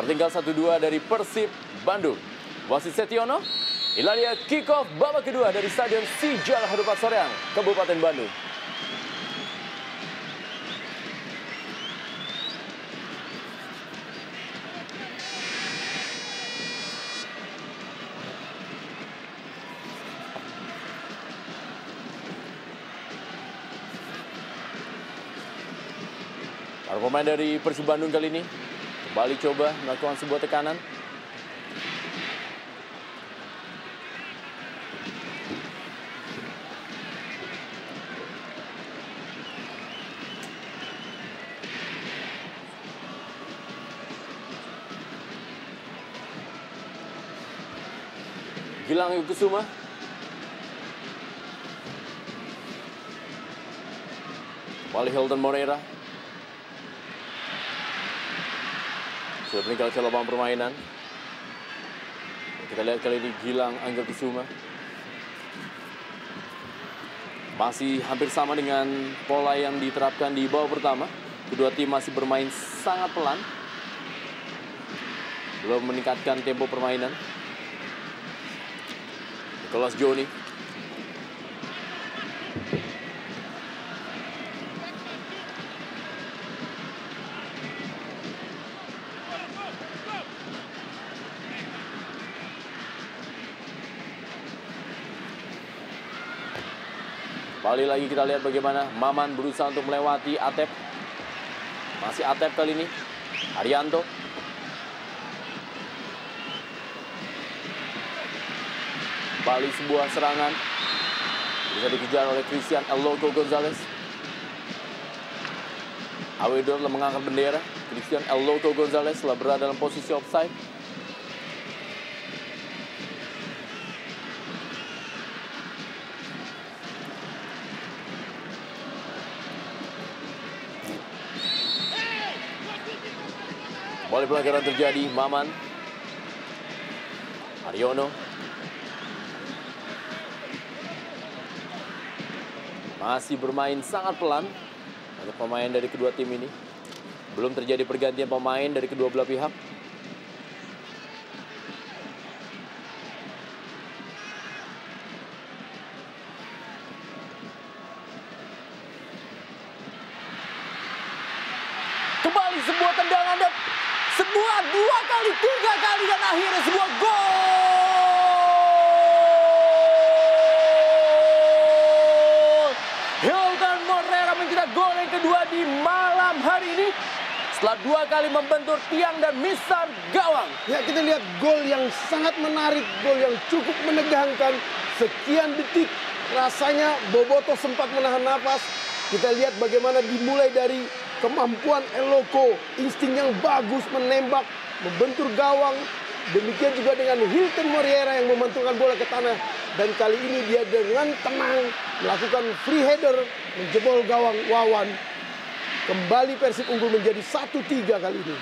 Tertinggal 1-2 dari Persib Bandung. Wasit Setiono. Inilah dia kick off babak kedua dari Stadion Sijal Harupat Soreang, Kabupaten Bandung. Para pemain dari Persib Bandung kali ini kembali coba melakukan sebuah tekanan. Gilang Kusuma. Kembali Hilton Moreira. Sudah meninggal ke lapangan permainan. Kita lihat kali ini Gilang Angga Kusuma. Masih hampir sama dengan pola yang diterapkan di babak pertama. Kedua tim masih bermain sangat pelan. Belum meningkatkan tempo permainan. Nicholas Joni. Kembali lagi kita lihat bagaimana Maman berusaha untuk melewati Atep. Masih Atep kali ini. Arianto. Kembali sebuah serangan. Bisa dikejar oleh Christian El Loco Gonzalez. Awedor telah mengangkat bendera. Christian El Loco Gonzalez telah berada dalam posisi offside. Kembali pelanggaran terjadi. Maman. Aryono. Masih bermain sangat pelan untuk pemain dari kedua tim ini. Belum terjadi pergantian pemain dari kedua belah pihak. Kembali sebuah tendangan dan sebuah 2 kali, 3 kali dan akhirnya sebuah gol. Hilton Moreira mencetak gol yang kedua di malam hari ini setelah 2 kali membentur tiang dan misar gawang. Ya, kita lihat gol yang sangat menarik, gol yang cukup menegangkan. Sekian detik rasanya Boboto sempat menahan napas. Kita lihat bagaimana dimulai dari kemampuan El Loco, insting yang bagus menembak, membentur gawang. Demikian juga dengan Hilton Moreira yang memantulkan bola ke tanah. Dan kali ini dia dengan tenang melakukan free header, menjebol gawang Wawan. Kembali Persib unggul menjadi 1-3 kali ini.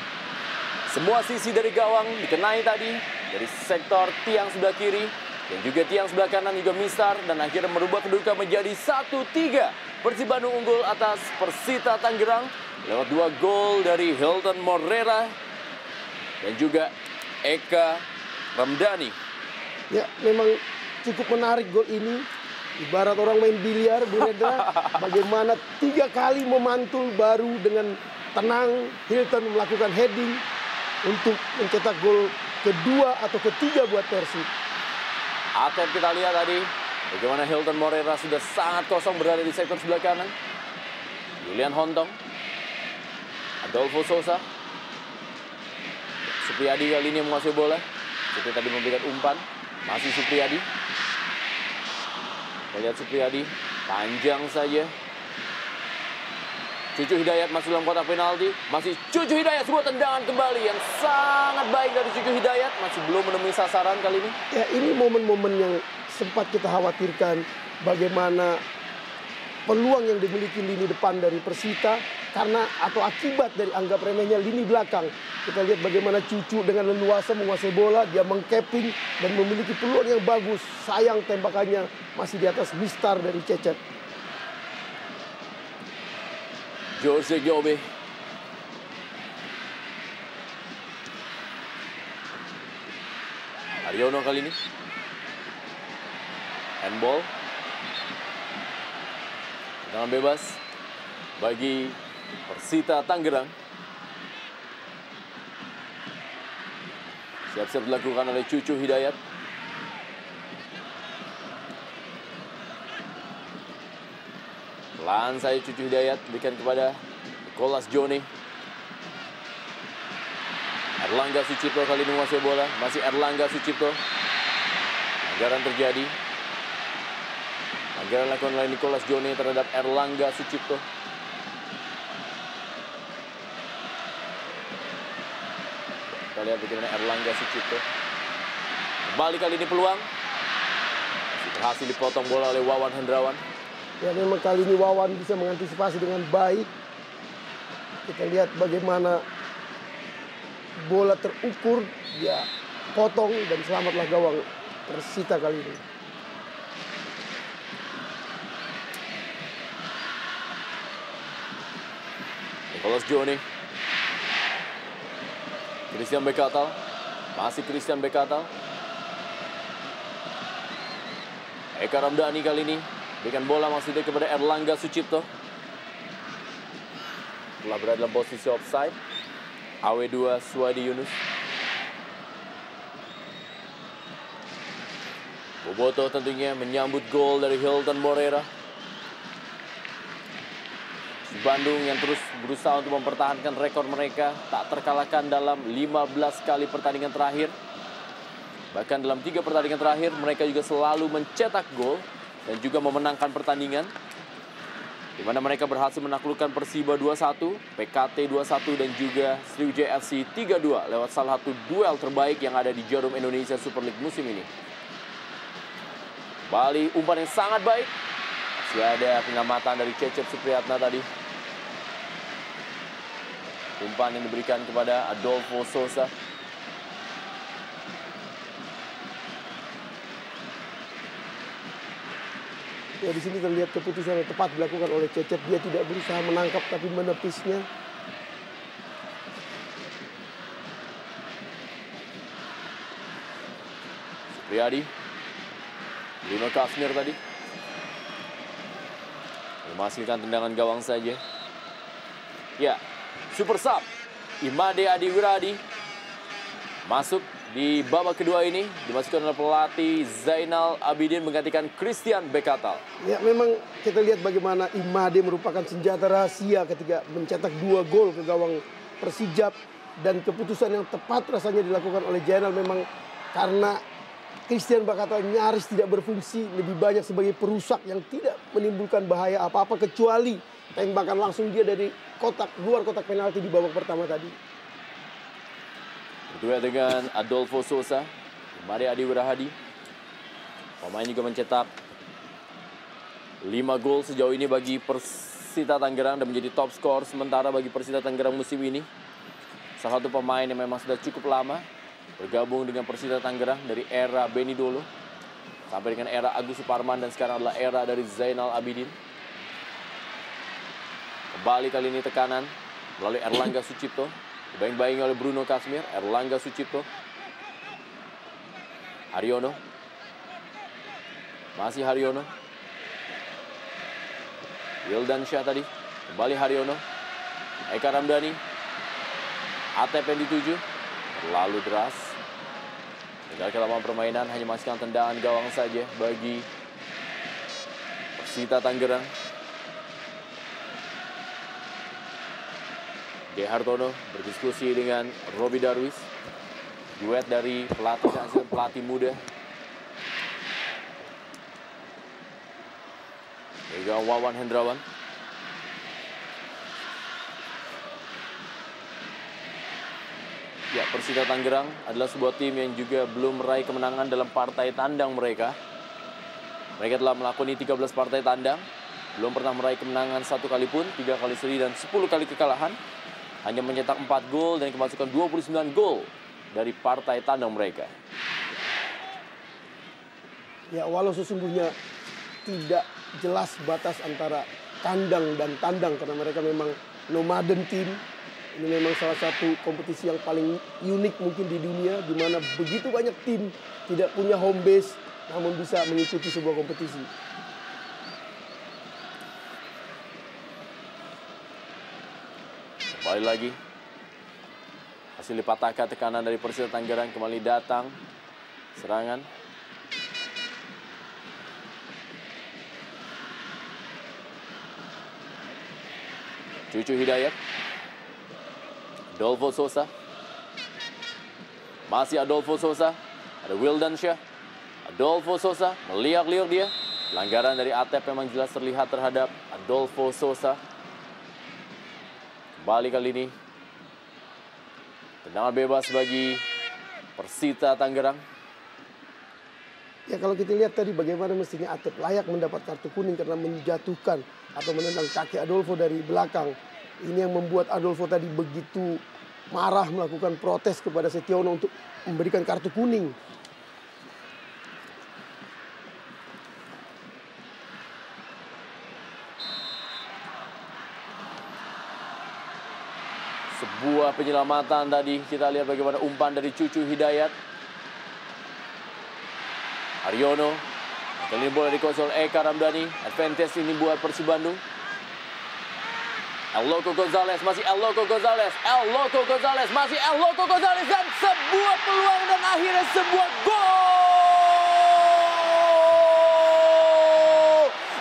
Semua sisi dari gawang dikenai tadi. Dari sektor tiang sebelah kiri dan juga tiang sebelah kanan juga misar. Dan akhirnya merubah kedudukan menjadi 1-3. Persib Bandung unggul atas Persita Tangerang lewat 2 gol dari Hilton Moreira dan juga Eka Ramdhani. Ya, memang cukup menarik gol ini. Ibarat orang main biliar, Bu Redra. Bagaimana 3 kali memantul baru dengan tenang Hilton melakukan heading untuk mencetak gol kedua atau ketiga buat Persib. Atep kita lihat tadi bagaimana Hilton Moreira sudah sangat kosong berada di sektor sebelah kanan. Julian Hontong. Adolfo Sosa. Supriyadi kali ini menguasai bola. Seperti tadi memberikan umpan. Masih Supriyadi. Kita lihat Supriyadi. Panjang saja. Cucu Hidayat masuk dalam kotak penalti. Masih Cucu Hidayat. Sebuah tendangan kembali yang sangat baik dari Cucu Hidayat. Masih belum menemui sasaran kali ini. Ya, ini momen-momen yang sempat kita khawatirkan. Bagaimana peluang yang dimiliki lini depan dari Persita karena atau akibat dari anggap remehnya lini belakang. Kita lihat bagaimana Cucu dengan leluasa menguasai bola, dia mengcapping dan memiliki peluang yang bagus. Sayang tembakannya masih di atas mistar dari Cecep. Jose Gyobe. Haryono kali ini. Handball. Tendangan bebas bagi Persita Tangerang. Siap-siap dilakukan oleh Cucu Hidayat. Pelan saya Cucu Hidayat berikan kepada Nicholas Joni. Erlangga Sucipto kali ini menguasai bola. Masih Erlangga Sucipto. Pelanggaran terjadi. Pelanggaran dilakukan oleh Nicholas Joni terhadap Erlangga Sucipto. Kita lihat bagaimana Erlangga Sucipto. Kembali kali ini peluang. Masih berhasil dipotong bola oleh Wawan Hendrawan. Ya memang kali ini Wawan bisa mengantisipasi dengan baik. Kita lihat bagaimana bola terukur, dia potong dan selamatlah gawang Persita kali ini. Nicholas Joni. Christian Bekatal. Masih Christian Bekatal. Eka Ramdhani kali ini berikan bola maksudnya kepada Erlangga Sucipto. Telah berada dalam posisi offside. AW2 Suwadi Yunus. Boboto tentunya menyambut gol dari Hilton Morera. Bandung yang terus berusaha untuk mempertahankan rekor mereka, tak terkalahkan dalam 15 kali pertandingan terakhir. Bahkan dalam 3 pertandingan terakhir mereka juga selalu mencetak gol dan juga memenangkan pertandingan, di mana mereka berhasil menaklukkan Persiba 2-1, PKT 2-1 dan juga Sriwijaya FC 3-2 lewat salah satu duel terbaik yang ada di Jarum Indonesia Super League musim ini. Kembali umpan yang sangat baik. Masih ada penyelamatan dari Cecep Supriyatna tadi. Umpan yang diberikan kepada Adolfo Sosa. Ya di sini terlihat keputusan yang tepat dilakukan oleh Cecep. Dia tidak berusaha menangkap tapi menepisnya. Supriyadi. Bruno Kasmir tadi. Menghasilkan tendangan gawang saja. Ya, super sub. Imade Adi Wiradi masuk di babak kedua ini. Dimasukkan oleh pelatih Zainal Abidin menggantikan Christian Bekatal. Ya memang kita lihat bagaimana Imade merupakan senjata rahasia ketika mencetak 2 gol ke gawang Persijap. Dan keputusan yang tepat rasanya dilakukan oleh Zainal memang karena Christian Bekatal nyaris tidak berfungsi, lebih banyak sebagai perusak yang tidak menimbulkan bahaya apa-apa kecuali tembakan langsung dia dari luar kotak penalti di babak pertama tadi. Berdua dengan Adolfo Sosa, Imade Adi Wirahadi. Pemain juga mencetak 5 gol sejauh ini bagi Persita Tangerang dan menjadi top skor sementara bagi Persita Tangerang musim ini. Salah satu pemain yang memang sudah cukup lama bergabung dengan Persita Tangerang dari era Beni Dolo sampai dengan era Agus Suparman dan sekarang adalah era dari Zainal Abidin. Kembali kali ini tekanan melalui Erlangga Sucipto. Dibayang-bayangi oleh Bruno Kasmir. Erlangga Sucipto. Haryono. Masih Haryono. Wildan Syah tadi. Kembali Haryono. Eka Ramdhani. Atep yang dituju. Terlalu deras. Tinggal kelamaan permainan. Hanya menghasilkan tendangan gawang saja bagi Persita Tangerang. G. Hartono berdiskusi dengan Robi Darwis. Duet dari pelatih dan pelatih muda. Juga Wawan Hendrawan. Ya, Persita Tangerang adalah sebuah tim yang juga belum meraih kemenangan dalam partai tandang mereka. Mereka telah melakoni 13 partai tandang. Belum pernah meraih kemenangan 1 kali pun, 3 kali seri dan 10 kali kekalahan. Hanya mencetak 4 gol dan kemasukan 29 gol dari partai tandang mereka. Ya walau sesungguhnya tidak jelas batas antara kandang dan tandang karena mereka memang nomaden team. Ini memang salah satu kompetisi yang paling unik mungkin di dunia, di mana begitu banyak tim tidak punya home base, namun bisa mengikuti sebuah kompetisi. Kembali lagi. Hasil dipatahkan tekanan dari Persita Tangerang, kembali datang serangan. Cucu Hidayat. Adolfo Sosa. Masih Adolfo Sosa. Ada Wildan Syah. Adolfo Sosa meliak-liuk dia. Pelanggaran dari Atep memang jelas terlihat terhadap Adolfo Sosa. Kembali kali ini. Tendangan bebas bagi Persita Tangerang. Ya kalau kita lihat tadi bagaimana mestinya Atep layak mendapat kartu kuning karena menjatuhkan atau menendang kaki Adolfo dari belakang. Ini yang membuat Adolfo tadi begitu marah melakukan protes kepada Setiono untuk memberikan kartu kuning. Sebuah penyelamatan tadi, kita lihat bagaimana umpan dari Cucu Hidayat. Haryono, kali ini bola dikuasai oleh Eka Ramdhani. Advantage ini buat Persib Bandung. El Loco Gonzalez, masih El Loco Gonzalez. El Loco Gonzalez, masih El Loco Gonzalez. Dan sebuah peluang dan akhirnya sebuah gol.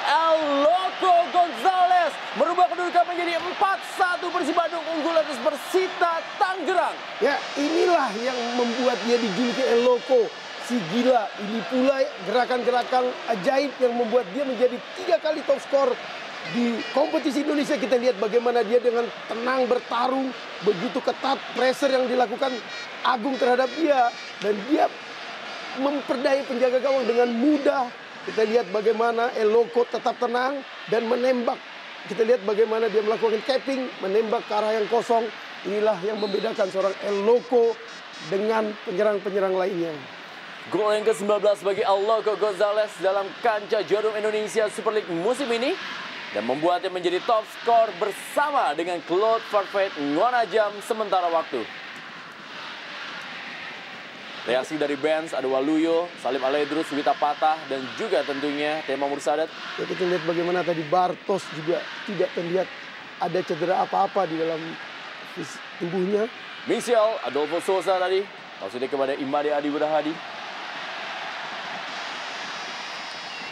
El Loco Gonzalez merubah kedudukan menjadi 4-1. Persib Bandung unggul atas Persita Tangerang. Ya inilah yang membuat dia dijuluki El Loco, si gila. Ini pula gerakan-gerakan ajaib yang membuat dia menjadi 3 kali top skor di kompetisi Indonesia. Kita lihat bagaimana dia dengan tenang bertarung, begitu ketat pressure yang dilakukan Agung terhadap dia, dan dia memperdaya penjaga gawang dengan mudah. Kita lihat bagaimana El Loco tetap tenang dan menembak. Kita lihat bagaimana dia melakukan capping, menembak ke arah yang kosong. Inilah yang membedakan seorang El Loco dengan penyerang-penyerang lainnya. Gol yang ke-19 bagi El Loco Gonzalez dalam kancah Jarum Indonesia Super League musim ini. Dan membuatnya menjadi top skor bersama dengan Claude Farfet Ngonajam sementara waktu. Reaksi dari Benz, ada Waluyo, Salim Aledrus, Wita Patah, dan juga tentunya Tema Mursadat. Ya, kita lihat bagaimana tadi Bartos juga tidak terlihat ada cedera apa-apa di dalam tubuhnya. Michel, Adolfo Sosa tadi, maksudnya kepada Imade Adi Budahadi.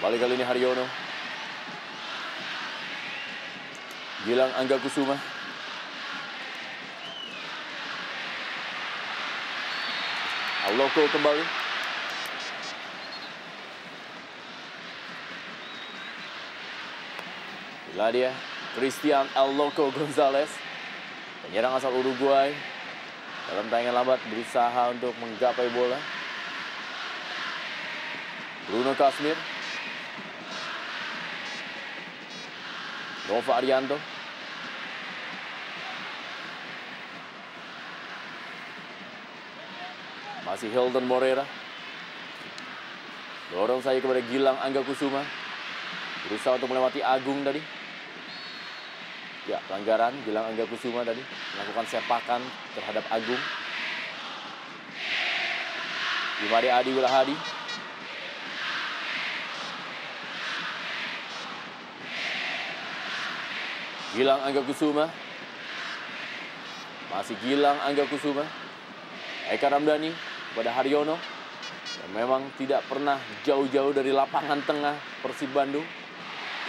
Balik kali ini Haryono. Gilang Angga Kusuma. El Loco kembali. Inilah dia, Christian El Loco Gonzalez. Penyerang asal Uruguay. Dalam tayangan lambat berusaha untuk menggapai bola. Bruno Kasmir. Nova Arianto. Masih Hilton Morera. Dorong saya kepada Gilang Angga Kusuma. Berusaha untuk melewati Agung tadi. Ya, pelanggaran Gilang Angga Kusuma tadi. Melakukan sepakan terhadap Agung. Imade Adi Wilahadi. Gilang Angga Kusuma. Masih Gilang Angga Kusuma. Eka Ramdhani kepada Haryono. Yang memang tidak pernah jauh-jauh dari lapangan tengah Persib Bandung.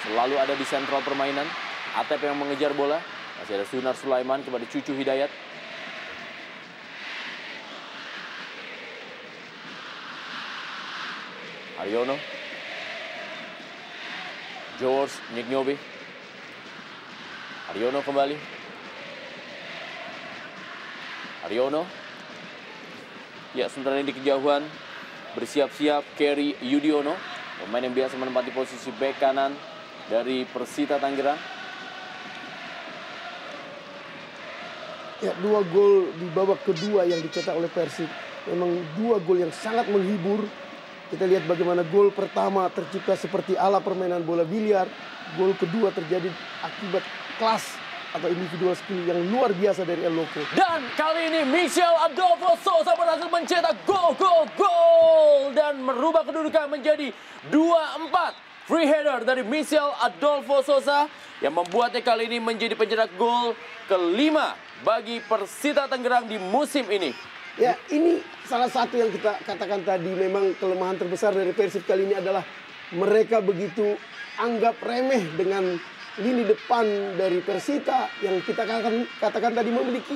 Selalu ada di sentral permainan. Atep yang mengejar bola. Masih ada Sunar Sulaiman kepada Cucu Hidayat. Haryono. George Nyeknyobe. Haryono kembali. Haryono. Ya, sementara ini di kejauhan bersiap-siap Kerry Yudiono, pemain yang biasa menempati posisi bek kanan dari Persita Tangerang. Ya, 2 gol di babak kedua yang dicetak oleh Persib. Memang 2 gol yang sangat menghibur. Kita lihat bagaimana gol pertama tercipta seperti ala permainan bola biliar. Gol kedua terjadi akibat kelas atau individual skill yang luar biasa dari El Loco. Dan kali ini Michel Adolfo Sousa berhasil mencetak gol dan merubah kedudukan menjadi 2-4. Free header dari Michel Adolfo Sousa yang membuatnya kali ini menjadi pencetak gol kelima bagi Persita Tangerang di musim ini. Ya, ini salah satu yang kita katakan tadi, memang kelemahan terbesar dari Persib kali ini adalah mereka begitu anggap remeh dengan lini depan dari Persita yang kita katakan tadi memiliki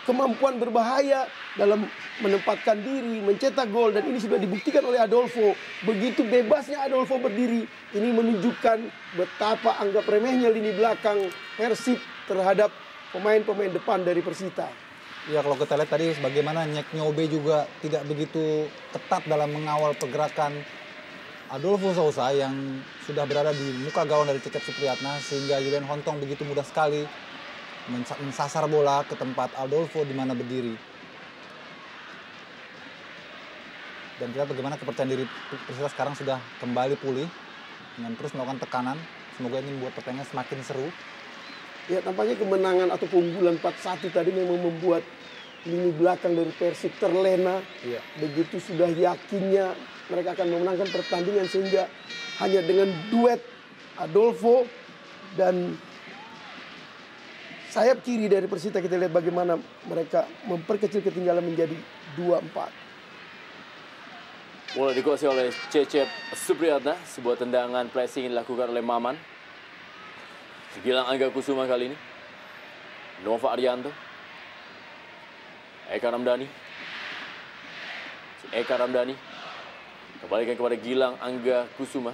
kemampuan berbahaya dalam menempatkan diri, mencetak gol, dan ini sudah dibuktikan oleh Adolfo. Begitu bebasnya Adolfo berdiri, ini menunjukkan betapa anggap remehnya lini belakang Persib terhadap pemain-pemain depan dari Persita. Ya, kalau kita lihat tadi bagaimana Nyek Nyobe juga tidak begitu ketat dalam mengawal pergerakan Adolfo Sousa yang sudah berada di muka gawang dari Cecep Supriyatna, sehingga Julian Hontong begitu mudah sekali mensasar bola ke tempat Adolfo di mana berdiri. Dan kita bagaimana kepercayaan diri Persita sekarang sudah kembali pulih dengan terus melakukan tekanan. Semoga ini membuat pertandingan semakin seru. Ya, tampaknya kemenangan atau keunggulan 4-1 tadi memang membuat lini belakang dari Persib terlena. Iya. Begitu sudah yakinnya mereka akan memenangkan pertandingan, sehingga hanya dengan duet Adolfo dan sayap kiri dari Persita kita lihat bagaimana mereka memperkecil ketinggalan menjadi 2-4. Mulai dikuasai oleh Cecep Supriyatna, sebuah tendangan pressing dilakukan oleh Maman. Gilang Angga Kusuma kali ini. Nova Arianto. Eka Ramdhani. Eka Ramdhani. Kembalikan kepada Gilang Angga Kusuma.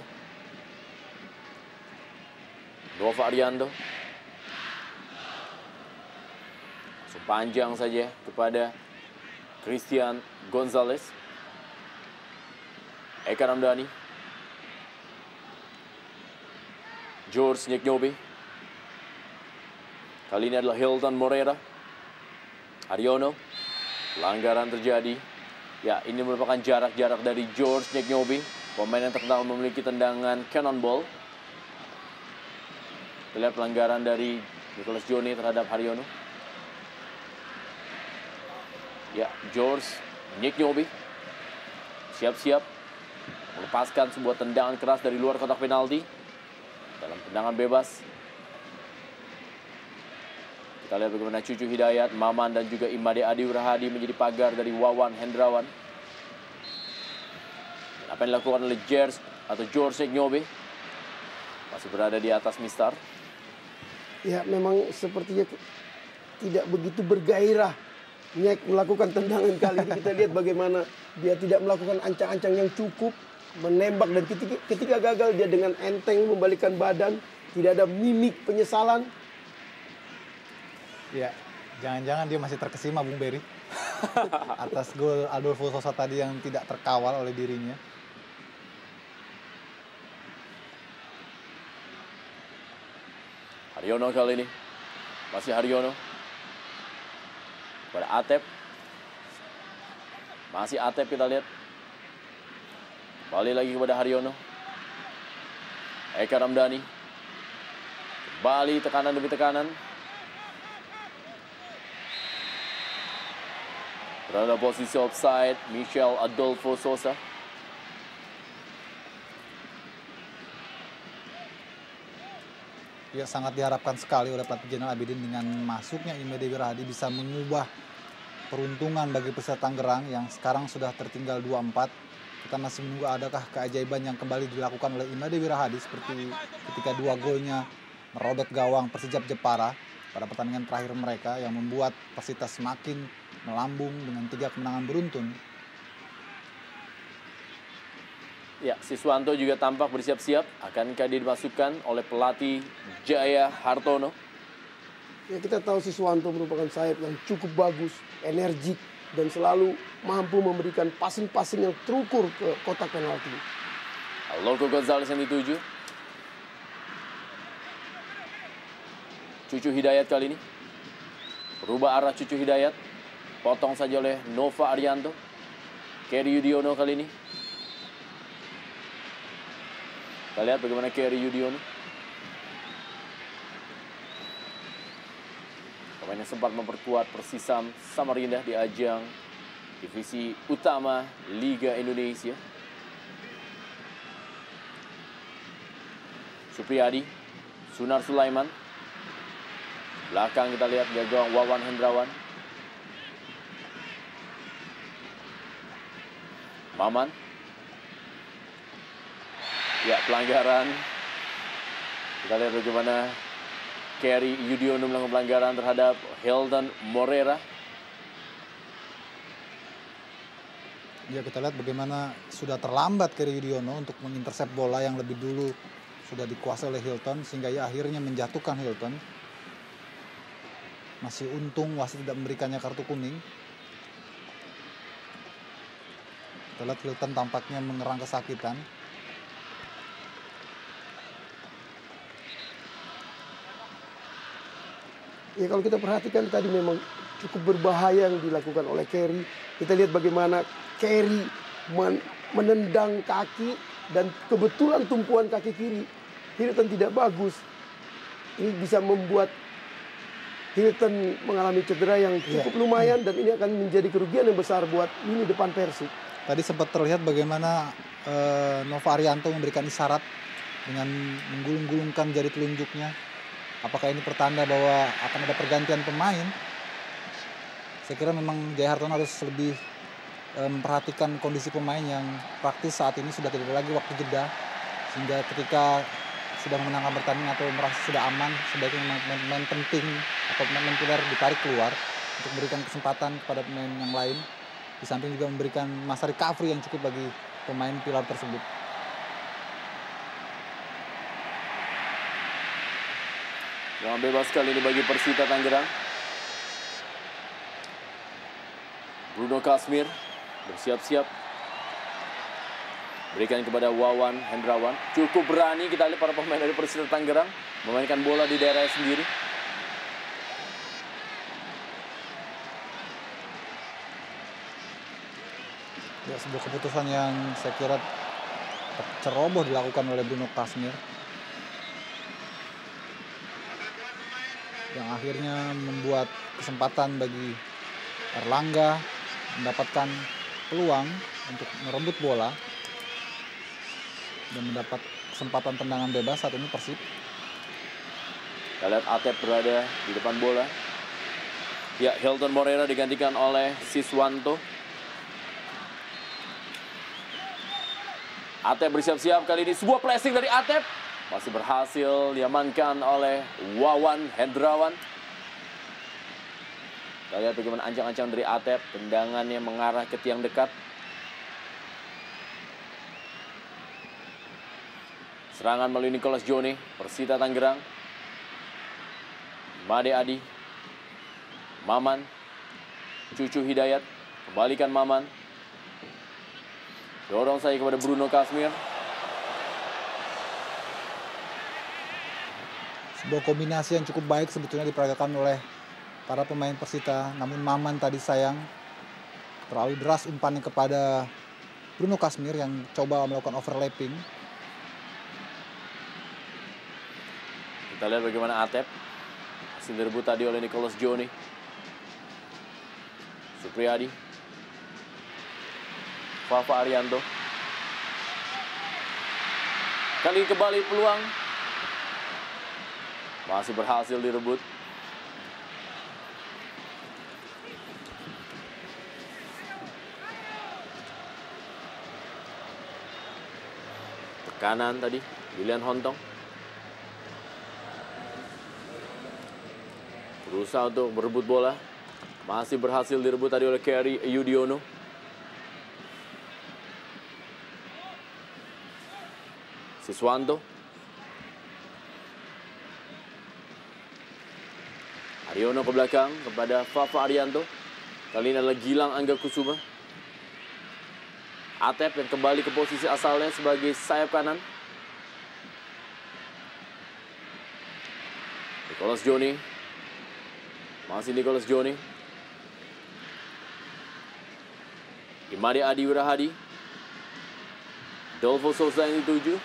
Nova Arianto. Sepanjang saja kepada Christian Gonzalez. Eka Ramdhani. George Nyeknyobe. Kali ini adalah Hilton Morera. Haryono. Pelanggaran terjadi. Ya, ini merupakan jarak-jarak dari George Nyeknyobe, pemain yang terkenal memiliki tendangan cannonball. Kita lihat pelanggaran dari Nicholas Joni terhadap Haryono. Ya, George Nyeknyobe siap-siap melepaskan sebuah tendangan keras dari luar kotak penalti dalam tendangan bebas. Kita lihat bagaimana Cucu Hidayat, Maman, dan juga Imade Adi Wirahadi menjadi pagar dari Wawan Hendrawan. Dan apa yang dilakukan oleh George Nyeknyobe masih berada di atas Mistar. Ya, memang sepertinya tidak begitu bergairah Nyek melakukan tendangan kali ini. Kita lihat bagaimana dia tidak melakukan ancang-ancang yang cukup menembak, dan ketika gagal dia dengan enteng membalikkan badan, tidak ada mimik penyesalan. Ya, jangan-jangan dia masih terkesima, Bung Berry, atas gol Adolfo Sousa tadi yang tidak terkawal oleh dirinya. Haryono kali ini. Masih Haryono. Pada Atep. Masih Atep kita lihat. Kembali lagi kepada Haryono. Eka Ramdhani. Kembali tekanan demi tekanan. Berada posisi offside, Michel Adolfo Sousa. Ya, sangat diharapkan sekali oleh pelatih Zainal Abidin dengan masuknya Imade Wirahadi bisa mengubah peruntungan bagi Persita Tangerang yang sekarang sudah tertinggal 2-4. Kita masih menunggu adakah keajaiban yang kembali dilakukan oleh Imade Wirahadi seperti ketika 2 golnya merobek gawang Persijap Jepara pada pertandingan terakhir mereka yang membuat Persita semakin melambung dengan 3 kemenangan beruntun. Ya, Siswanto juga tampak bersiap-siap. Akankah dia dimasukkan oleh pelatih Jaya Hartono? Ya, kita tahu Siswanto merupakan sayap yang cukup bagus, energik, dan selalu mampu memberikan passing-passing yang terukur ke kotak penalti. Loco Gonzalez yang dituju. Cucu Hidayat kali ini. Berubah arah Cucu Hidayat. Potong saja oleh Nova Arianto. Kerry Yudiono kali ini. Kita lihat bagaimana Kerry Yudiono. pemain yang sempat memperkuat Persisam Samarinda di ajang divisi utama Liga Indonesia. Supriyadi, Sunar Sulaiman. Belakang kita lihat dia gawang Wawan Hendrawan. Maman. Ya, pelanggaran. Kita lihat bagaimana Kerry Yudiono melakukan pelanggaran terhadap Hilton Morera. Ya, kita lihat bagaimana sudah terlambat Kerry Yudiono untuk mengintersep bola yang lebih dulu sudah dikuasai oleh Hilton, sehingga ia akhirnya menjatuhkan Hilton. Masih untung wasit tidak memberikannya kartu kuning. Kita lihat Hilton tampaknya mengerang kesakitan. Ya, kalau kita perhatikan tadi memang cukup berbahaya yang dilakukan oleh Kerry. Kita lihat bagaimana Kerry menendang kaki dan kebetulan tumpuan kaki kiri Hilton tidak bagus. Ini bisa membuat Hilton mengalami cedera yang cukup lumayan dan ini akan menjadi kerugian yang besar buat lini depan Persib. Tadi sempat terlihat bagaimana Nova Arianto memberikan isyarat dengan menggulung-gulungkan jari telunjuknya. Apakah ini pertanda bahwa akan ada pergantian pemain? Saya kira memang Jaya Hartono harus lebih memperhatikan kondisi pemain yang praktis saat ini sudah tidak ada lagi waktu jeda. Sehingga ketika sudah memenangkan pertandingan atau merasa sudah aman, sebaiknya pemain penting atau pemain pilar ditarik keluar untuk memberikan kesempatan kepada pemain yang lain. Di samping juga memberikan masa recovery yang cukup bagi pemain pilar tersebut. Yang bebas kali ini bagi Persita Tangerang. Bruno Kasmir bersiap-siap. Berikan kepada Wawan Hendrawan. Cukup berani kita lihat para pemain dari Persita Tangerang memainkan bola di daerah sendiri. Ya, sebuah keputusan yang saya kira ceroboh dilakukan oleh Bruno Kasmir. Yang akhirnya membuat kesempatan bagi Erlangga mendapatkan peluang untuk merebut bola dan mendapat kesempatan tendangan bebas. Saat ini Persib. Kita lihat Atep berada di depan bola. Ya, Hilton Morera digantikan oleh Siswanto. Atep bersiap-siap kali ini. Sebuah flashing dari Atep. Masih berhasil diamankan oleh Wawan Hendrawan. Kita lihat bagaimana ancang-ancang dari Atep. Tendangannya mengarah ke tiang dekat. Serangan melalui Nicholas Joni. Persita Tangerang. Made Adi. Maman. Cucu Hidayat. Kembalikan Maman. Dorong saya kepada Bruno Kasmir. Sebuah kombinasi yang cukup baik sebetulnya diperagakan oleh para pemain Persita. Namun Maman tadi sayang terlalu deras umpannya kepada Bruno Kasmir yang coba melakukan overlapping. Kita lihat bagaimana Atep. Hasil direbut tadi oleh Nicholas Joni. Supriyadi. Fafa Arianto. Kali kembali peluang. Masih berhasil direbut. Tekanan tadi, William Hontong. Berusaha untuk berebut bola. Masih berhasil direbut tadi oleh Kerry Yudiono. Siswanto. Aryono ke belakang kepada Fafa Arianto. Kali ini adalah Gilang Angga Kusuma. Atep yang kembali ke posisi asalnya sebagai sayap kanan. Nicholas Joni. Masih Nicholas Joni. Imade Adi Wirahadi. Dolfo Souza yang dituju.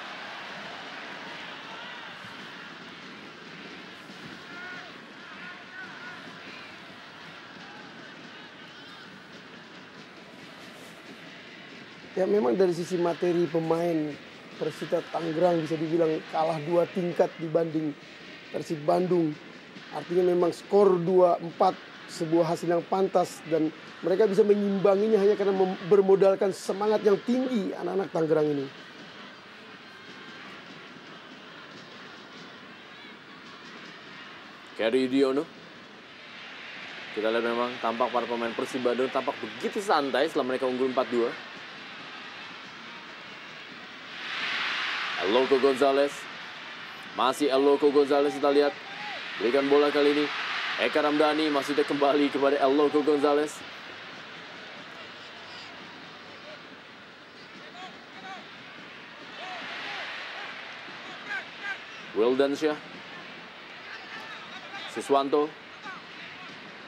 Ya memang dari sisi materi pemain Persita Tangerang bisa dibilang kalah 2 tingkat dibanding Persib Bandung. Artinya memang skor 2-4 sebuah hasil yang pantas dan mereka bisa mengimbanginya hanya karena bermodalkan semangat yang tinggi anak-anak Tangerang ini. Keri Yudiono. Kita lihat memang tampak para pemain Persib Bandung tampak begitu santai setelah mereka unggul 4-2. Eloko Gonzalez. Masih Eloko Gonzalez, kita lihat. Berikan bola kali ini. Eka Ramdhani maksudnya kembali kepada Eloko Gonzalez. Wildansyah. Siswanto.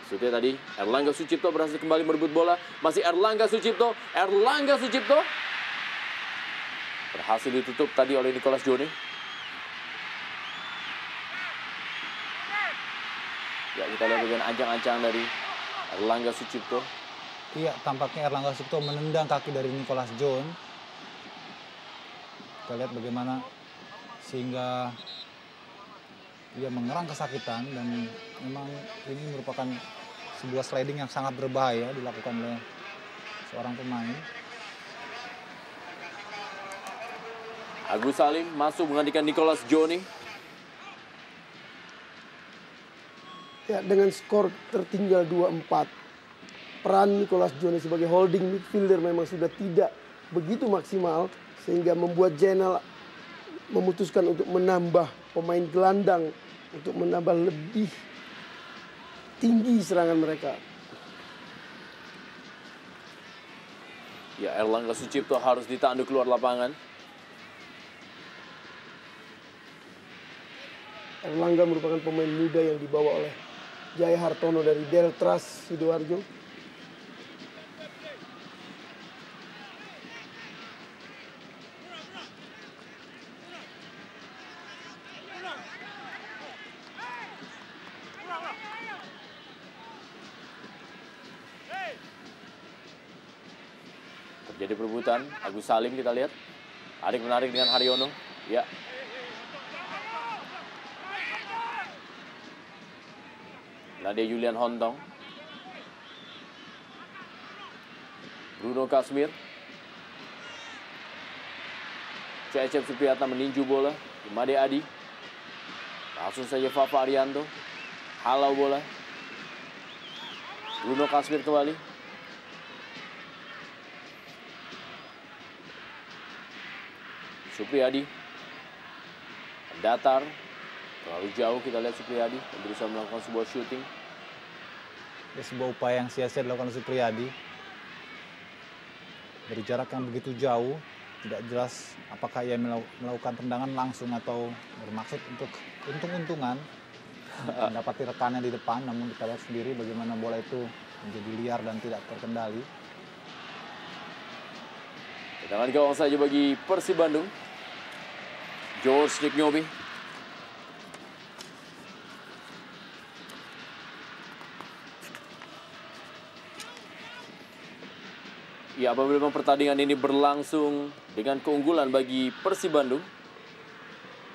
Maksudnya tadi Erlangga Sucipto berhasil kembali merebut bola. Masih Erlangga Sucipto. Erlangga Sucipto. Berhasil ditutup tadi oleh Nicholas Joni. Ya, kita lihat bagian ancang-ancang dari Erlangga Sucipto. Iya, tampaknya Erlangga Sucipto menendang kaki dari Nicholas John. Kita lihat bagaimana sehingga dia mengerang kesakitan dan memang ini merupakan sebuah sliding yang sangat berbahaya dilakukan oleh seorang pemain. Agus Salim masuk menggantikan Nicholas Joni. Ya, dengan skor tertinggal 2-4, peran Nicholas Joni sebagai holding midfielder memang sudah tidak begitu maksimal sehingga membuat Jainal memutuskan untuk menambah pemain gelandang untuk menambah lebih tinggi serangan mereka. Ya, Erlangga Sucipto harus ditanduk keluar lapangan. Erlangga merupakan pemain muda yang dibawa oleh Jaya Hartono dari Deltras Sidoarjo. Terjadi perebutan. Agus Salim kita lihat. Tarik menarik dengan Haryono. Ya. Nadia Julian Hontong. Bruno Kasmir. Cecep Supriyatna meninju bola. Made Adi. Langsung saja Fafa Arianto. Halau bola. Bruno Kasmir kembali. Supriyadi. Datar. Terlalu jauh kita lihat Supriyadi berusaha melakukan sebuah shooting. Ya, sebuah upaya yang sia-sia dilakukan oleh Supriyadi. Dari jarak yang begitu jauh, tidak jelas apakah ia melakukan tendangan langsung atau bermaksud untuk untung-untungan. Mendapati rekannya di depan, namun kita lihat sendiri bagaimana bola itu menjadi liar dan tidak terkendali. Tendangan gawang saja bagi Persib Bandung. George Nyeknyobi. Ya, apabila pertandingan ini berlangsung dengan keunggulan bagi Persib Bandung,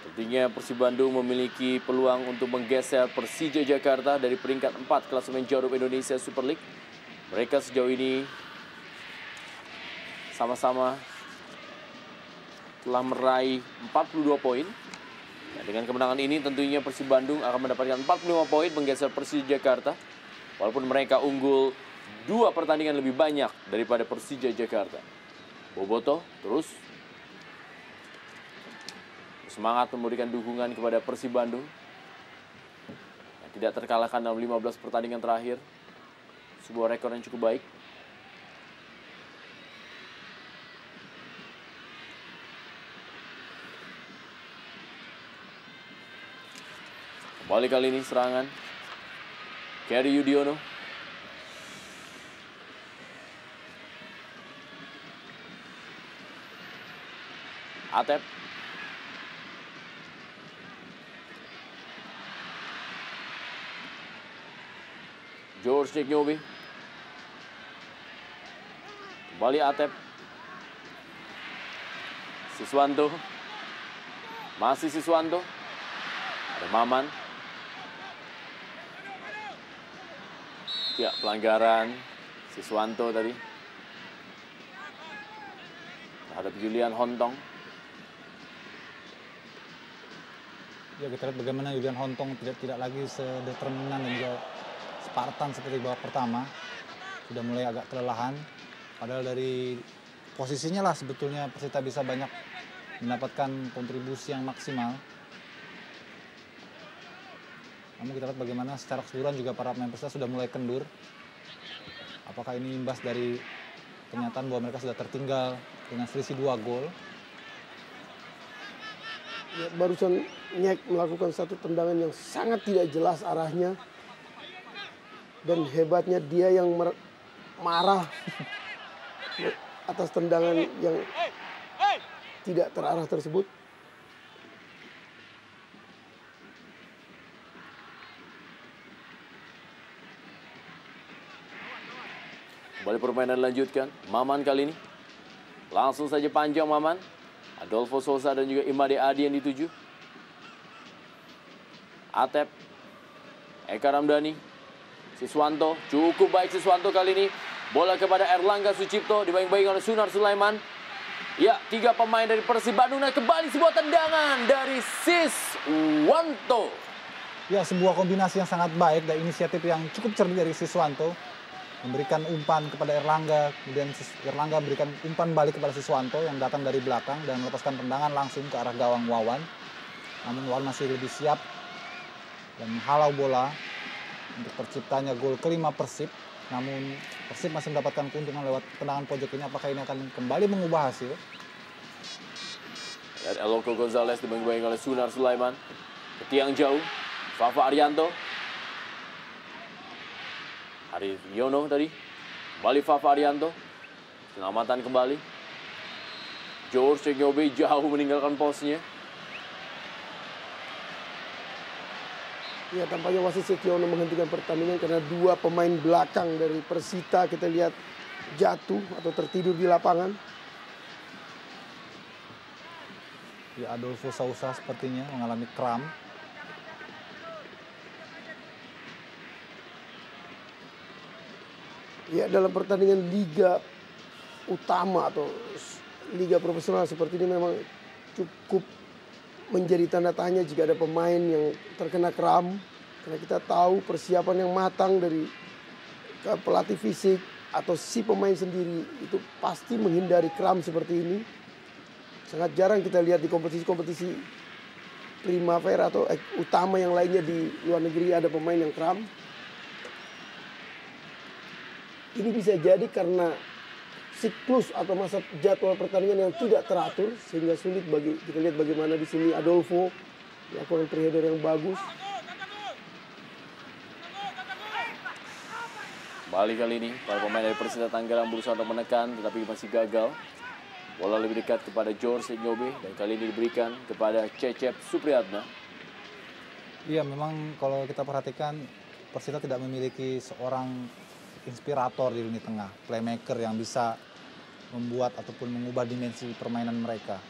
tentunya Persib Bandung memiliki peluang untuk menggeser Persija Jakarta dari peringkat 4 klasemen Jarum Indonesia Super League. Mereka sejauh ini sama-sama telah meraih 42 poin. Nah, dengan kemenangan ini tentunya Persib Bandung akan mendapatkan 45 poin menggeser Persija Jakarta. Walaupun mereka unggul 2 pertandingan lebih banyak daripada Persija Jakarta. Boboto terus semangat memberikan dukungan kepada Persib Bandung yang tidak terkalahkan dalam 15 pertandingan terakhir. Sebuah rekor yang cukup baik. Kembali kali ini serangan Keri Yudiono. Atep. George Nyeknyobi. Kembali Atep. Siswanto. Masih Siswanto. Ada Maman. Ya, pelanggaran Siswanto tadi. Terhadap Julian Hontong. Ya, kita lihat bagaimana Julian Hontong tidak lagi sedeterminan dan juga Spartan seperti babak pertama. Sudah mulai agak kelelahan. Padahal dari posisinya lah sebetulnya Persita bisa banyak mendapatkan kontribusi yang maksimal. Namun kita lihat bagaimana secara keseluruhan juga para pemain Persita sudah mulai kendur. Apakah ini imbas dari kenyataan bahwa mereka sudah tertinggal dengan selisih 2 gol? Ya, barusan Nyek melakukan satu tendangan yang sangat tidak jelas arahnya. Dan hebatnya dia yang marah atas tendangan yang tidak terarah tersebut. Kembali permainan dilanjutkan. Maman kali ini. Langsung saja panjang Maman. Adolfo Sosa dan juga Imade Adi yang dituju. Atep. Eka Ramdhani. Siswanto. Cukup baik Siswanto kali ini. Bola kepada Erlangga Sucipto. Dibayang-bayang oleh Sunar Sulaiman. Ya, 3 pemain dari Persib Bandung. Dan kembali sebuah tendangan dari Siswanto. Ya, sebuah kombinasi yang sangat baik dan inisiatif yang cukup cerdik dari Siswanto. Memberikan umpan kepada Erlangga, kemudian Erlangga memberikan umpan balik kepada Siswanto yang datang dari belakang dan melepaskan tendangan langsung ke arah gawang Wawan. Namun Wawan masih lebih siap dan menghalau bola untuk terciptanya gol kelima Persib. Namun Persib masih mendapatkan keuntungan lewat tendangan pojok ini. Apakah ini akan kembali mengubah hasil? Dan Eloko Gonzalez dibayang-bayang oleh Sunar Sulaiman. Ke tiang jauh, Fafa Arianto. Arif Yono tadi. Kembali Fafa Arianto. Penyelamatan kembali. George Nyobe jauh meninggalkan posnya. Ya, tampaknya wasit Setiono menghentikan pertandingan karena 2 pemain belakang dari Persita kita lihat jatuh atau tertidur di lapangan. Ya, Adolfo Sousa sepertinya mengalami kram. Ya, dalam pertandingan liga utama atau liga profesional seperti ini memang cukup menjadi tanda tanya jika ada pemain yang terkena kram. Karena kita tahu persiapan yang matang dari pelatih fisik atau si pemain sendiri itu pasti menghindari kram seperti ini. Sangat jarang kita lihat di kompetisi-kompetisi Primavera atau utama yang lainnya di luar negeri ada pemain yang kram. Ini bisa jadi karena siklus atau masa jadwal pertandingan yang tidak teratur sehingga sulit bagi kita lihat bagaimana di sini Adolfo melakukan pre-header yang bagus. Balik kali ini para pemain dari Persita Tangerang berusaha untuk menekan tetapi masih gagal. Bola lebih dekat kepada George Nyobe dan kali ini diberikan kepada Cecep Supriyatna. Iya, memang kalau kita perhatikan Persita tidak memiliki seorang inspirator di lini tengah, playmaker yang bisa membuat ataupun mengubah dimensi permainan mereka.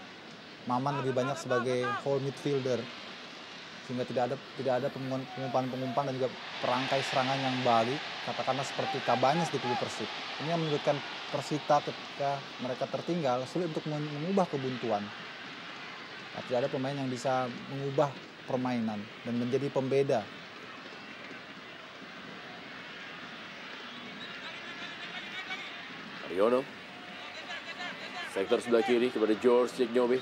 Maman lebih banyak sebagai whole midfielder, sehingga tidak ada pengumpan-pengumpan dan juga perangkai serangan yang balik, katakanlah seperti Cabañas di kubu Persib. Ini yang menunjukkan Persita ketika mereka tertinggal sulit untuk mengubah kebuntuan. Tidak ada pemain yang bisa mengubah permainan dan menjadi pembeda. Ariono. Sektor sebelah kiri kepada George Nyobe.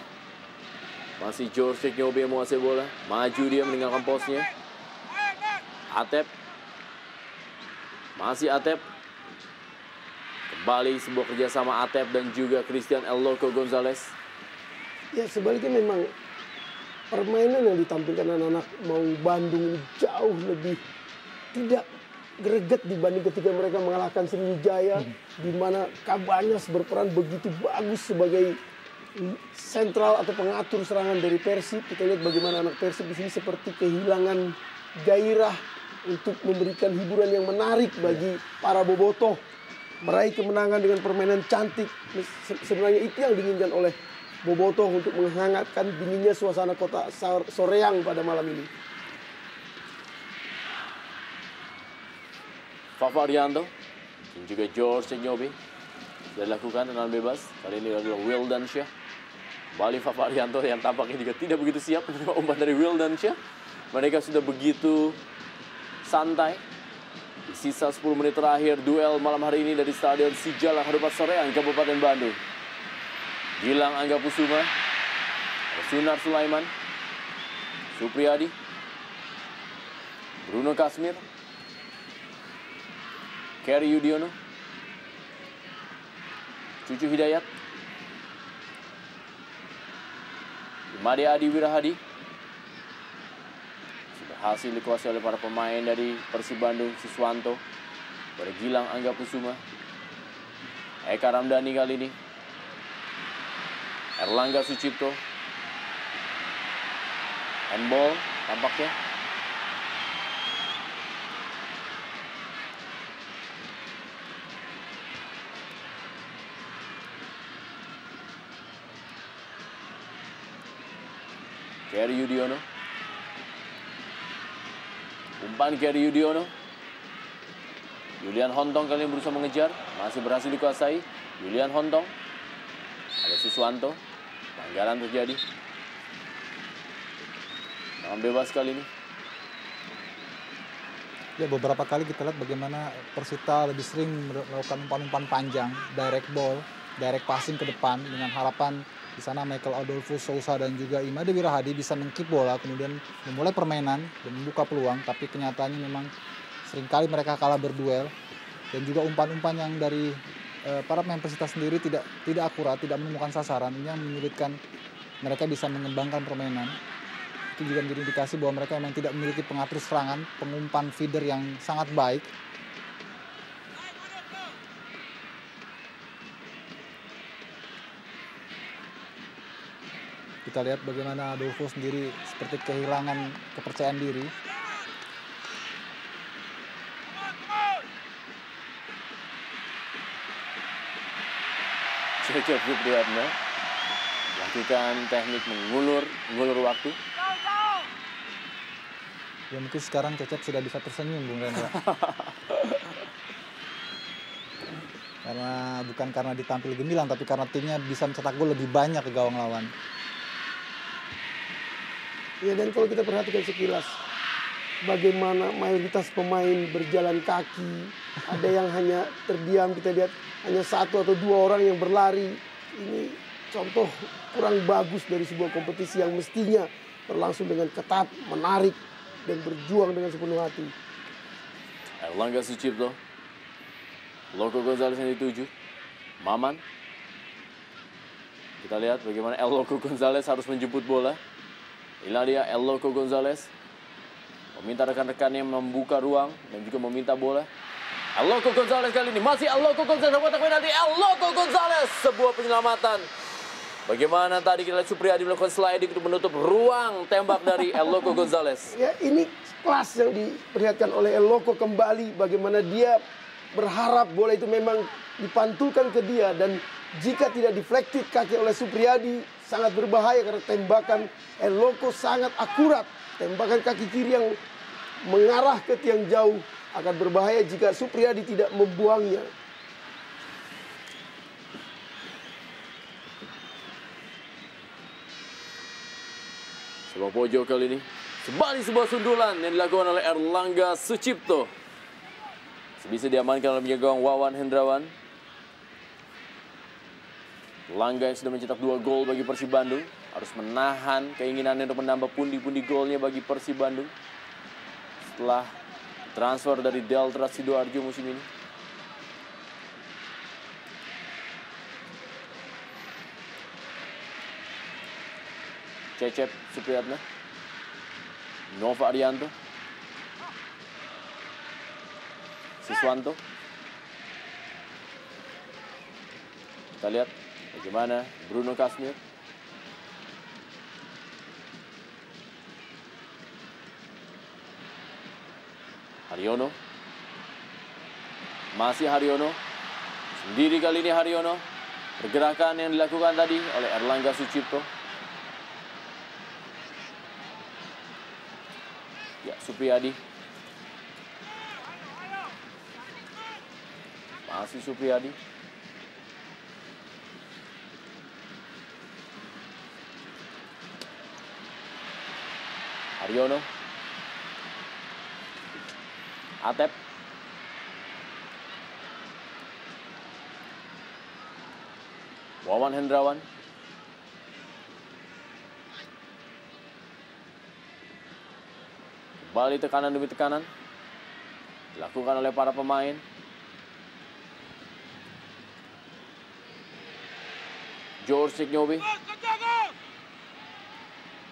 Masih George Nyobe yang menguasai bola. Maju dia meninggalkan posnya. Atep. Masih Atep. Kembali sebuah kerjasama Atep dan juga Christian Eloko Gonzalez. Ya, sebaliknya memang permainan yang ditampilkan anak-anak Maung Bandung ini jauh lebih tidak greget dibanding ketika mereka mengalahkan Sriwijaya, di mana Cabañas berperan begitu bagus sebagai sentral atau pengatur serangan dari Persib. Kita lihat bagaimana anak Persib di sini seperti kehilangan gairah untuk memberikan hiburan yang menarik bagi para bobotoh. Meraih kemenangan dengan permainan cantik, sebenarnya itu yang diinginkan oleh Bobotoh untuk menghangatkan dinginnya suasana kota Soreang pada malam ini. Fafa Arianto dan juga George Nyobi sudah dilakukan tendangan bebas. Kali ini adalah Wildansyah. Kembali Fafa Arianto yang tampaknya juga tidak begitu siap menerima umpan dari Wildansyah. Mereka sudah begitu santai. Di sisa 10 menit terakhir duel malam hari ini dari Stadion Sijalak Harupat Soreang, Kabupaten Bandung. Gilang Angga Pusuma, Sunar Sulaiman, Supriyadi, Bruno Kasmir, Kerry Yudiono, Cucu Hidayat, Imade Adi Wirahadi. Berhasil dikuasai oleh para pemain dari Persib Bandung, Siswanto, pada Gilang Angga Pusuma, Eka Ramdhani kali ini, Erlangga Sucipto, handball tampaknya. Kerry Yudiono. Umpan Kerry Yudiono. Julian Hontong kali ini berusaha mengejar. Masih berhasil dikuasai. Julian Hontong. Ada Siswanto. Pelanggaran terjadi. Tangan bebas kali ini. Ya, beberapa kali kita lihat bagaimana Persita lebih sering melakukan umpan-umpan panjang, direct ball, direct passing ke depan dengan harapan di sana Michael Adolfo Sousa dan juga Imade Wirahadi bisa mengkip bola, kemudian memulai permainan dan membuka peluang. Tapi kenyataannya memang seringkali mereka kalah berduel, dan juga umpan-umpan yang dari para pemain Persita sendiri tidak akurat, tidak menemukan sasaran. Ini yang menyulitkan mereka bisa mengembangkan permainan. Itu juga menjadi indikasi bahwa mereka memang tidak memiliki pengatur serangan, pengumpan feeder yang sangat baik. Kita lihat bagaimana Adolfo sendiri seperti kehilangan kepercayaan diri. Cecep Supriyatna lakukan teknik mengulur waktu. Ya mungkin sekarang Cecep sudah bisa tersenyum, Bung Rendra. Bukan karena ditampil gemilang, tapi karena timnya bisa mencetak gol lebih banyak ke gawang lawan. Ya, dan kalau kita perhatikan sekilas, bagaimana mayoritas pemain berjalan kaki, ada yang hanya terdiam, kita lihat hanya 1 atau 2 orang yang berlari. Ini contoh kurang bagus dari sebuah kompetisi yang mestinya berlangsung dengan ketat, menarik, dan berjuang dengan sepenuh hati. Erlangga Sucipto, Loco Gonzales yang dituju, Maman. Kita lihat bagaimana El Loco Gonzales harus menjemput bola. Inilah dia El Loco Gonzales, meminta rekan-rekannya membuka ruang dan juga meminta bola. El Loco Gonzales kali ini masih El Loco Gonzales, kotak penalti El Loco Gonzales, sebuah penyelamatan. Bagaimana tadi kita lihat Supriyadi melakukan sliding untuk menutup ruang tembak dari El Loco Gonzales. Ya, ini kelas yang diperlihatkan oleh El Loco kembali, bagaimana dia berharap bola itu memang dipantulkan ke dia, dan jika tidak deflected kaki oleh Supriyadi sangat berbahaya karena tembakan El Loco sangat akurat. Tembakan kaki kiri yang mengarah ke tiang jauh akan berbahaya jika Supriyadi tidak membuangnya. Sebuah pojok kali ini, kembali sebuah sundulan yang dilakukan oleh Erlangga Sucipto. Bisa diamankan oleh penjaga gawang Wawan Hendrawan. Erlangga yang sudah mencetak 2 gol bagi Persib Bandung harus menahan keinginannya untuk menambah pundi-pundi golnya bagi Persib Bandung setelah transfer dari Delta Sidoarjo musim ini. Cecep Supriyatna, Nova Arianto, Siswanto. Kita lihat bagaimana Bruno Kasmir. Haryono. Masih Haryono. Sendiri kali ini Haryono. Pergerakan yang dilakukan tadi oleh Erlangga Sucipto. Ya, Supriyadi. Masih Supriyadi. Haryono. Atep. Wawan Hendrawan. Kembali tekanan demi tekanan. Dilakukan oleh para pemain. George Signobi.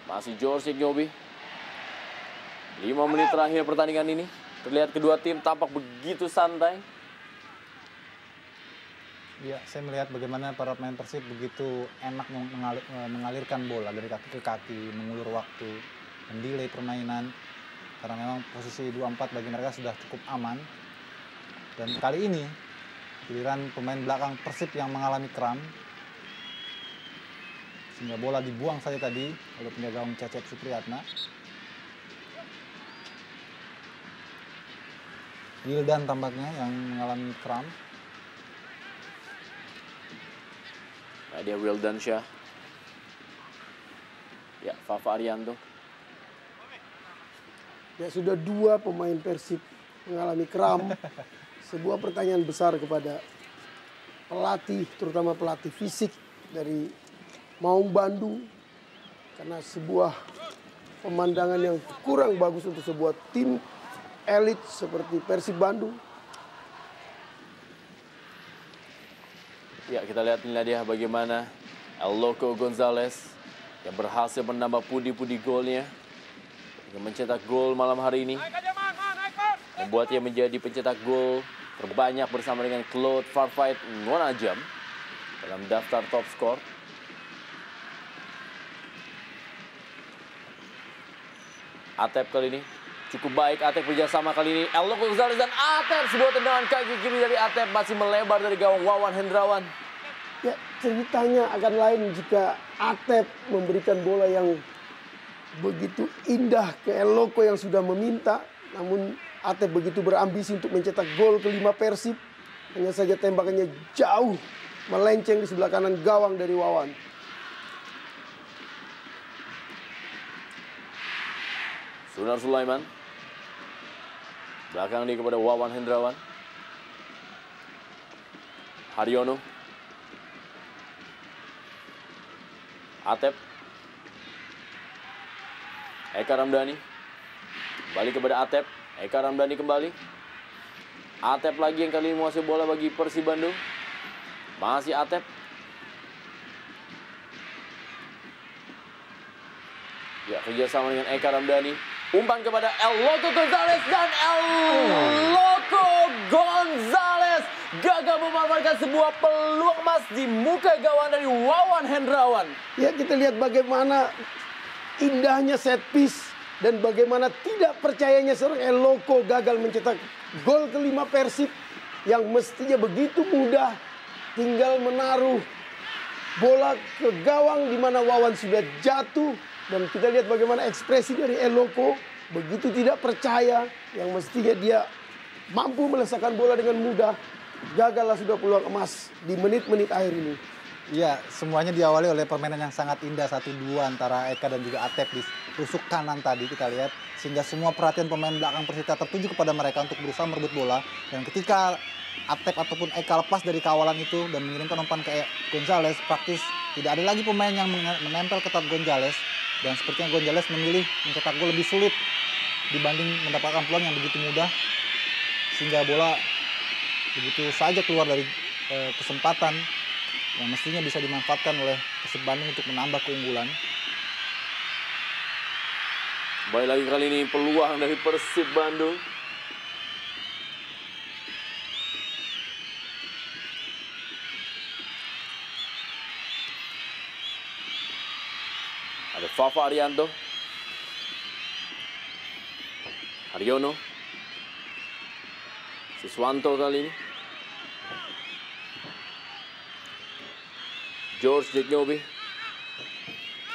Masih George Signobi. 5 menit terakhir pertandingan ini. Terlihat kedua tim tampak begitu santai. Ya, saya melihat bagaimana para pemain Persib begitu enak mengalirkan bola dari kaki ke kaki, mengulur waktu, mendelay permainan. Karena memang posisi 2-4 bagi mereka sudah cukup aman. Dan kali ini, giliran pemain belakang Persib yang mengalami kram. Sehingga bola dibuang saja tadi oleh penjaga gawang Cecep Supriyatna. Wildan tampaknya yang mengalami kram. Nah, dia Wildan Syah. Ya, Fafa Arianto. Ya, sudah 2 pemain Persib mengalami kram. Sebuah pertanyaan besar kepada pelatih, terutama pelatih fisik dari Maung Bandung. Karena sebuah pemandangan yang kurang bagus untuk sebuah tim elit seperti Persib Bandung. Ya, kita lihat inilah dia bagaimana El Loco Gonzalez yang berhasil menambah pundi-pundi golnya. Yang mencetak gol malam hari ini. Membuatnya menjadi pencetak gol terbanyak bersama dengan Claude Farfight Ngonajam dalam daftar top skor. Atep kali ini cukup baik. Atep kerjasama kali ini. El Loco Gonzalez dan Atep. Sebuah tendangan kaki kiri dari Atep masih melebar dari gawang Wawan Hendrawan. Ya, ceritanya akan lain jika Atep memberikan bola yang begitu indah ke El Loco yang sudah meminta. Namun Atep begitu berambisi untuk mencetak gol ke-5 Persib. Hanya saja tembakannya jauh melenceng di sebelah kanan gawang dari Wawan. Sunar Sulaiman. Belakang dia kepada Wawan Hendrawan. Haryono. Atep. Eka Ramdhani. Kembali kepada Atep. Eka Ramdhani kembali. Atep lagi yang kali ini menguasai bola bagi Persib Bandung. Masih Atep. Ya, kerjasama dengan Eka Ramdhani. Umpan kepada El Loco Gonzalez dan El Loco Gonzalez gagal memanfaatkan sebuah peluang emas di muka gawang dari Wawan Hendrawan. Ya, kita lihat bagaimana indahnya set piece dan bagaimana tidak percayanya seorang El Loco gagal mencetak gol ke-5 Persib yang mestinya begitu mudah, tinggal menaruh bola ke gawang di mana Wawan sudah jatuh. Dan kita lihat bagaimana ekspresi dari El Loco begitu tidak percaya yang mestinya dia mampu melesakkan bola dengan mudah. Gagallah sudah peluang emas di menit-menit akhir ini. Iya, semuanya diawali oleh permainan yang sangat indah 1-2 antara Eka dan juga Atep di tusuk kanan tadi kita lihat. Sehingga semua perhatian pemain belakang Persita tertuju kepada mereka untuk berusaha merebut bola. Dan ketika Atep ataupun Eka lepas dari kawalan itu dan mengirimkan umpan ke Gonzalez, praktis tidak ada lagi pemain yang menempel ketat Gonzalez. Dan sepertinya Gonzalez memilih mencetak gol lebih sulit dibanding mendapatkan peluang yang begitu mudah. Sehingga bola begitu saja keluar dari kesempatan yang mestinya bisa dimanfaatkan oleh Persib Bandung untuk menambah keunggulan. Kembali lagi kali ini peluang dari Persib Bandung. Ada Fafa Arianto. Haryono. Siswanto kali ini. George Jeknyobi.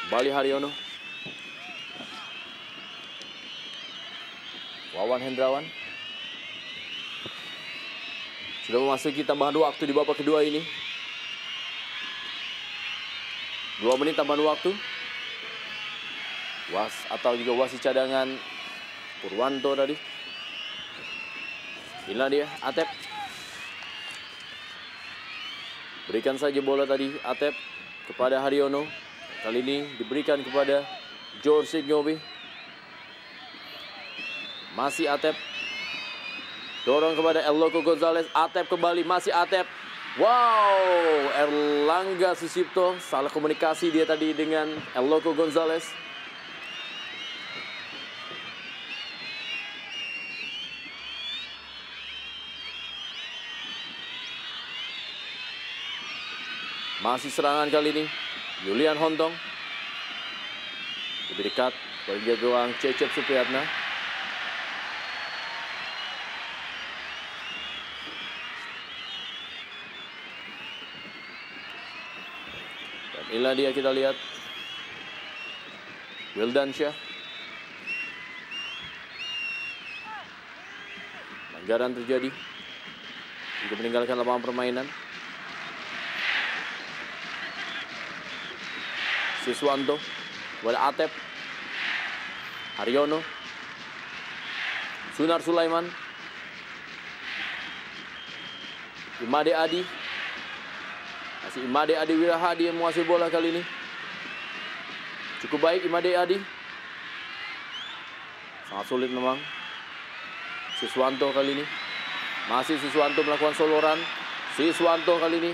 Kembali Haryono. Wawan Hendrawan. Sudah memasuki tambahan waktu di babak kedua ini. 2 menit tambahan waktu. Atau juga wasit cadangan Purwanto tadi. Inilah dia Atep. Berikan saja bola tadi Atep kepada Haryono. Kali ini diberikan kepada George Jeknyobi. Masih Atep. Dorong kepada Eloko Gonzalez. Atep kembali, masih Atep. Wow, Erlangga Sucipto. Salah komunikasi dia tadi dengan Eloko Gonzalez. Masih serangan kali ini. Julian Hontong. Lebih dekat bagi gawang Cecep Supriyatna. Dan inilah dia kita lihat. Wildansyah. Pelanggaran terjadi. Juga meninggalkan lapangan permainan. Siswanto kepada Atep. Haryono. Sunar Sulaiman. Imade Adi. Masih Imade Adi Wirahadi yang menguasai bola kali ini. Cukup baik Imade Adi. Sangat sulit memang. Siswanto kali ini. Masih Siswanto melakukan soloran. Siswanto kali ini.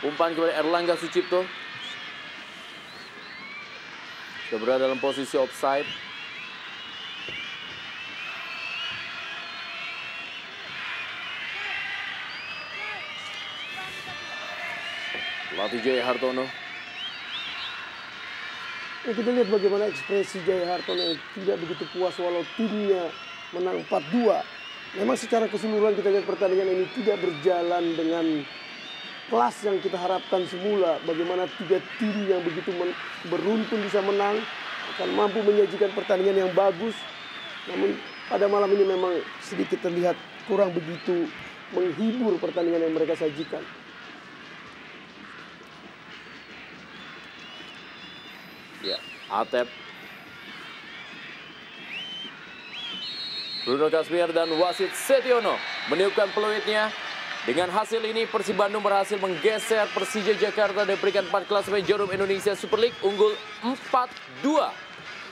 Umpan kepada Erlangga Sucipto. Sudah berada dalam posisi offside. Pelatih Jaya Hartono. Kita lihat bagaimana ekspresi Jaya Hartono yang tidak begitu puas walau timnya menang 4-2. Memang secara keseluruhan kita lihat pertandingan ini tidak berjalan dengan kelas yang kita harapkan semula. Bagaimana 3 tim yang begitu beruntun bisa menang, akan mampu menyajikan pertandingan yang bagus. Namun pada malam ini memang sedikit terlihat kurang begitu menghibur pertandingan yang mereka sajikan. Ya, Atep. Bruno Kasmier dan wasit Setiono meniupkan peluitnya. Dengan hasil ini Persib Bandung berhasil menggeser Persija Jakarta dan berikan 4 klasemen Jarum Indonesia Super League, unggul 4-2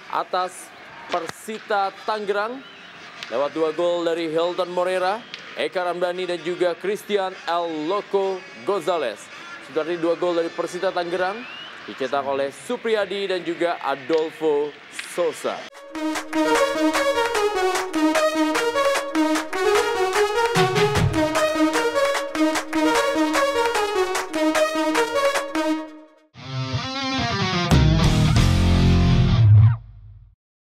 atas Persita Tangerang lewat 2 gol dari Hilton Morera, Eka Ramdhani dan juga Christian Eloko Gonzalez. Sementara 2 gol dari Persita Tangerang dicetak oleh Supriyadi dan juga Adolfo Sosa.